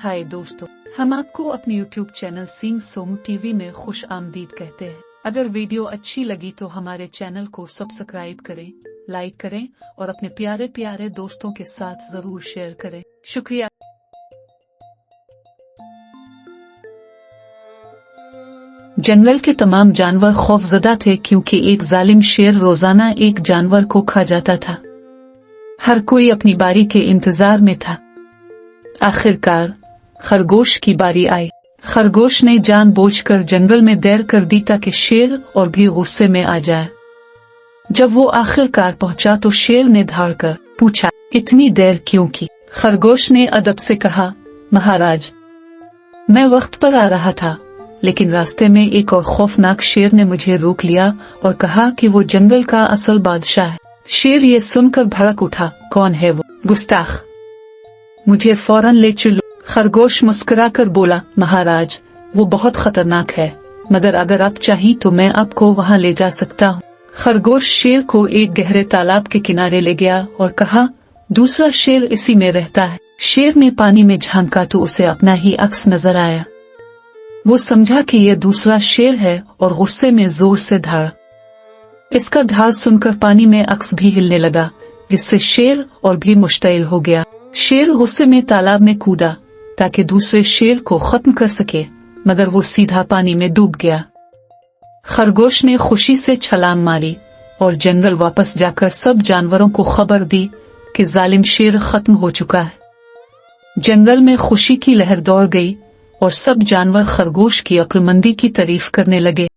हाय दोस्तों, हम आपको अपने YouTube channel Singh Somu TV में खुश आमदीद कहते हैं। अगर वीडियो अच्छी लगी तो हमारे चैनल को सब्सक्राइब करें, लाइक करें और अपने प्यारे प्यारे दोस्तों के साथ जरूर शेयर करें। शुक्रिया। जंगल के तमाम जानवर खौफजदा थे क्योंकि एक जालिम शेर रोजाना एक जानवर को खा जाता था। हर कोई अपनी बारी के इंतजार में था। आखिरकार खरगोश की बारी आई। खरगोश ने जानबूझकर जंगल में देर कर दी ताकि शेर और भी गुस्से में आ जाए। जब वो आखिरकार पहुंचा तो शेर ने धाड़कर पूछा, इतनी देर क्यों की? खरगोश ने अदब से कहा, महाराज, मैं वक्त पर आ रहा था, लेकिन रास्ते में एक और खौफनाक शेर ने मुझे रोक लिया और कहा कि वो जंगल का असल बादशाह है। शेर ये सुनकर भड़क उठा, कौन है वो? गुस्ताख, मुझे फौरन ले चलो। खरगोश मुस्कुराकर बोला, महाराज, वो बहुत खतरनाक है, मगर अगर आप चाहें तो मैं आपको वहाँ ले जा सकता हूँ। खरगोश शेर को एक गहरे तालाब के किनारे ले गया और कहा, दूसरा शेर इसी में रहता है। शेर ने पानी में झांका तो उसे अपना ही अक्स नजर आया। वो समझा कि यह दूसरा शेर है और गुस्से में जोर से धाड़ा। इसका धार सुनकर पानी में अक्स भी हिलने लगा, जिससे शेर और भी मुश्तइल हो गया। शेर गुस्से में तालाब में कूदा ताकि दूसरे शेर को खत्म कर सके, मगर वो सीधा पानी में डूब गया। खरगोश ने खुशी से छलांग मारी और जंगल वापस जाकर सब जानवरों को खबर दी कि जालिम शेर खत्म हो चुका है। जंगल में खुशी की लहर दौड़ गई और सब जानवर खरगोश की अक्लमंदी की तारीफ करने लगे।